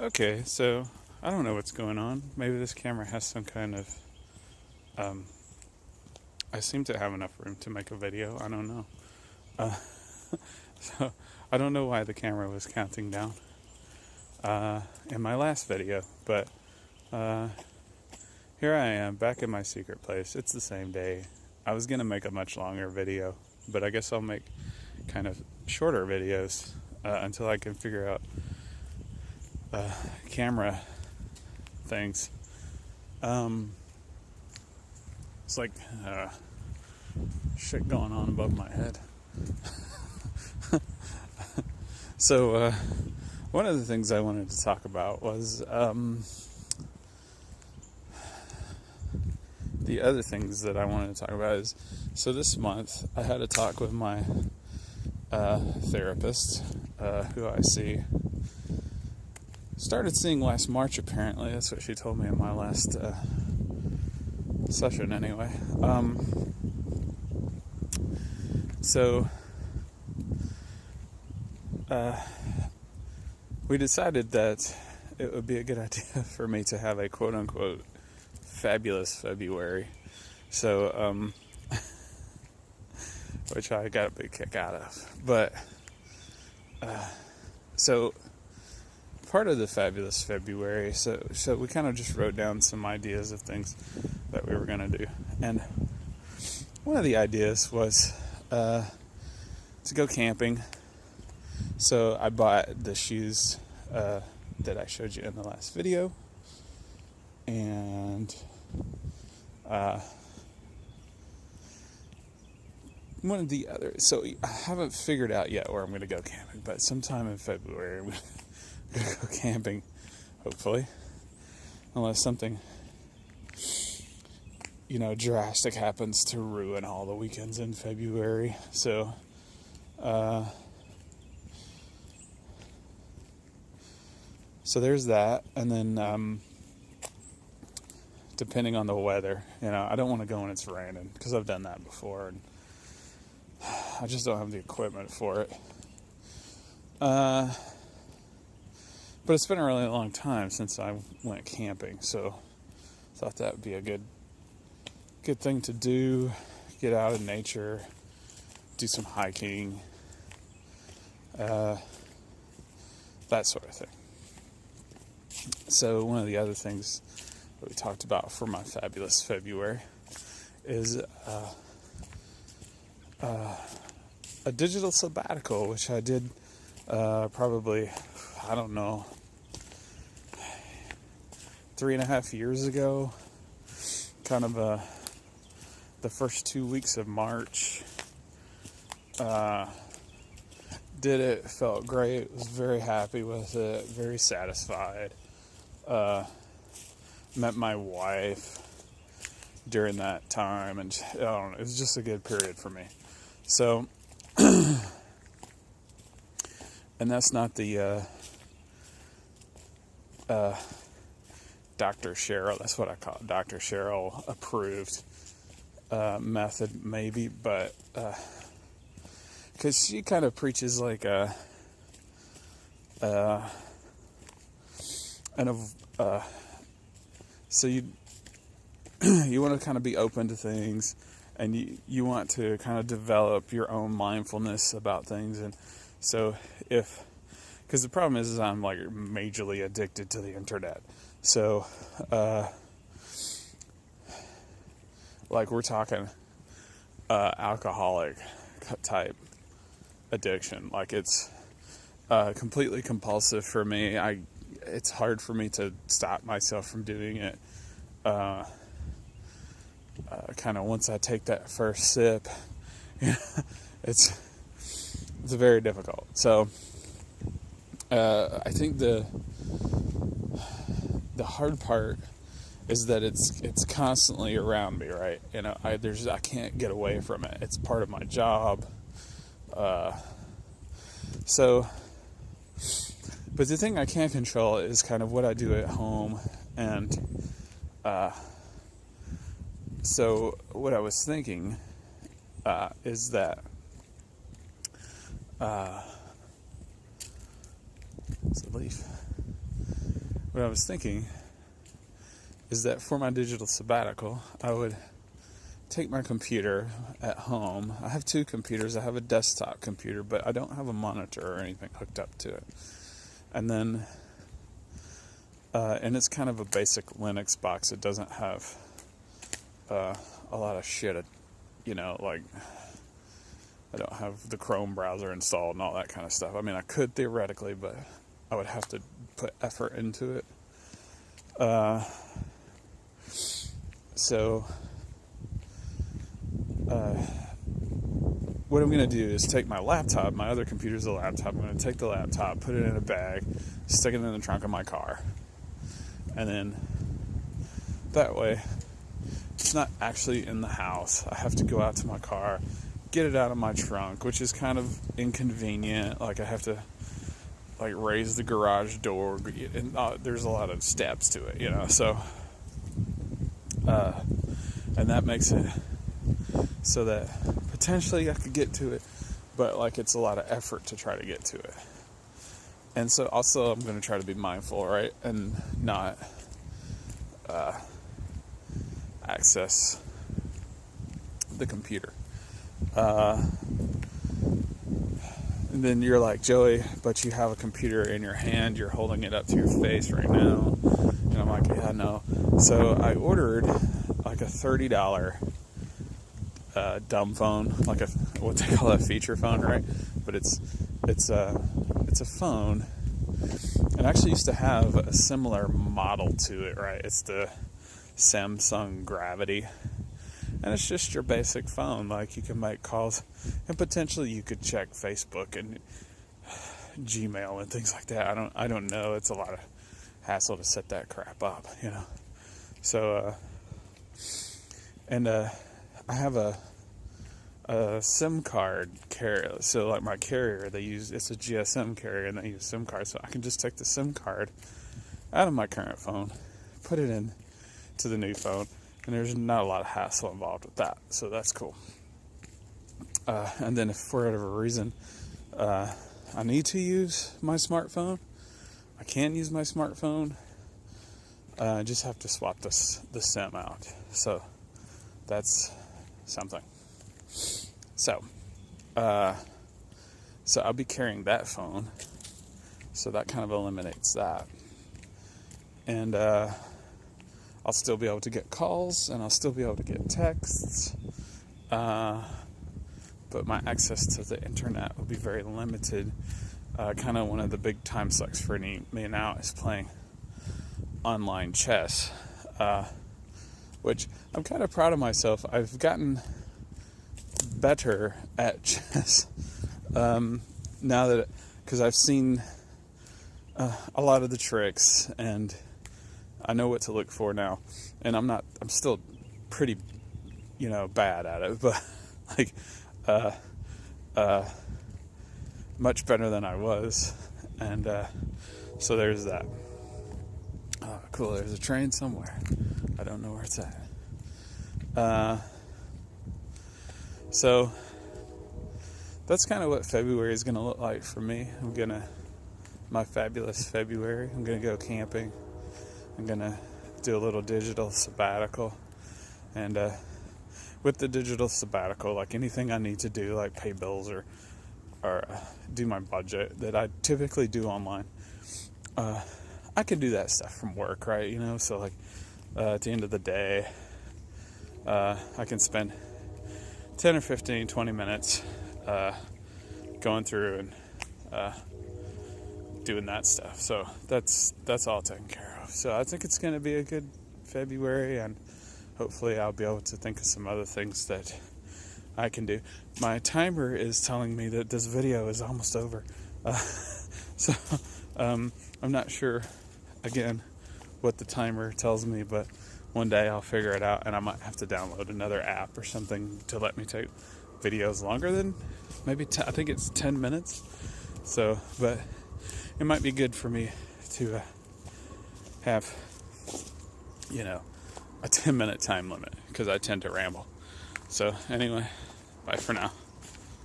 Okay, so I don't know what's going on. Maybe this camera has some kind of. I seem to have enough room to make a video. I don't know. Uh, so I don't know why the camera was counting down in my last video, but here I am back in my secret place. It's the same day. I was gonna make a much longer video, but I guess I'll make kind of shorter videos until I can figure out camera things. It's like shit going on above my head. So one of the things I wanted to talk about was the other things that I wanted to talk about is, so this month I had a talk with my therapist, who I started seeing last March, apparently. That's what she told me in my last session anyway. So we decided that it would be a good idea for me to have a quote-unquote fabulous February. So, which I got a big kick out of. But, so part of the fabulous February, so we kind of just wrote down some ideas of things that we were going to do. And one of the ideas was to go camping. So I bought the shoes that I showed you in the last video. And one of the other, so I haven't figured out yet where I'm going to go camping, but sometime in February I'm going to go camping, hopefully, unless something, drastic happens to ruin all the weekends in February. So so there's that. And then depending on the weather, I don't want to go when it's raining, because I've done that before and I just don't have the equipment for it. But it's been a really long time since I went camping, so I thought that would be a good thing to do. Get out in nature, do some hiking, that sort of thing. So one of the other things that we talked about for my fabulous February is a digital sabbatical, which I did probably, I don't know, 3.5 years ago. Kind of the first 2 weeks of March. Did it, felt great, was very happy with it, very satisfied. Met my wife during that time, and I don't know, it was just a good period for me. So, and that's not the Dr. Cheryl, that's what I call it, Dr. Cheryl approved method, maybe, but because she kind of preaches like so you want to kind of be open to things, and you want to kind of develop your own mindfulness about things. And so because the problem is I'm like majorly addicted to the internet. So, like we're talking alcoholic type addiction. Like it's completely compulsive for me. It's hard for me to stop myself from doing it. Kind of once I take that first sip, it's very difficult. So I think the hard part is that it's constantly around me, right? I can't get away from it. It's part of my job. But the thing I can't control is kind of what I do at home. And so what I was thinking is that it's a leaf. what I was thinking is that for my digital sabbatical, I would take my computer at home. I have 2 computers. I have a desktop computer, but I don't have a monitor or anything hooked up to it. And then, and it's kind of a basic Linux box. It doesn't have a lot of shit, like I don't have the Chrome browser installed and all that kind of stuff. I mean, I could theoretically, but I would have to put effort into it. So what I'm going to do is take my laptop. My other computer's a laptop. I'm going to take the laptop, put it in a bag, stick it in the trunk of my car. And then that way, it's not actually in the house. I have to go out to my car, get it out of my trunk, which is kind of inconvenient. Like, I have to raise the garage door, and there's a lot of steps to it, so and that makes it so that potentially I could get to it, but it's a lot of effort to try to get to it. And so also I'm going to try to be mindful, right, and not access the computer. And then you're like, Joey, but you have a computer in your hand, you're holding it up to your face right now. And I'm like, yeah, no. So I ordered a $30 dumb phone, what they call a feature phone, right? But it's a phone. And I actually used to have a similar model to it, right? It's the Samsung Gravity. And it's just your basic phone. You can make calls, and potentially you could check Facebook and Gmail and things like that. I don't know. It's a lot of hassle to set that crap up, So, I have a SIM card carrier. So, my carrier, it's a GSM carrier, and they use SIM cards. So I can just take the SIM card out of my current phone, put it in to the new phone. And there's not a lot of hassle involved with that. So that's cool. And then if for whatever reason I need to use my smartphone, I can use my smartphone. I just have to swap the SIM out. So that's something. So I'll be carrying that phone. So that kind of eliminates that. And I'll still be able to get calls, and I'll still be able to get texts, but my access to the internet will be very limited. Kind of one of the big time sucks for me now is playing online chess, which I'm kind of proud of myself. I've gotten better at chess now that, because I've seen a lot of the tricks, and I know what to look for now, and I'm still pretty, bad at it, but much better than I was, and so there's that. Oh, cool, there's a train somewhere. I don't know where it's at. So that's kind of what February is going to look like for me. My fabulous February, I'm going to go camping. I'm going to do a little digital sabbatical. And with the digital sabbatical, anything I need to do, pay bills or do my budget that I typically do online, I can do that stuff from work, right? So at the end of the day, I can spend 10 or 15, 20 minutes going through and doing that stuff. So that's all taken care of. So I think it's going to be a good February, and hopefully I'll be able to think of some other things that I can do. My timer is telling me that this video is almost over. So I'm not sure, again, what the timer tells me, but one day I'll figure it out, and I might have to download another app or something to let me take videos longer than maybe I think it's 10 minutes. So, but it might be good for me to have, a 10-minute time limit, because I tend to ramble. So anyway, bye for now.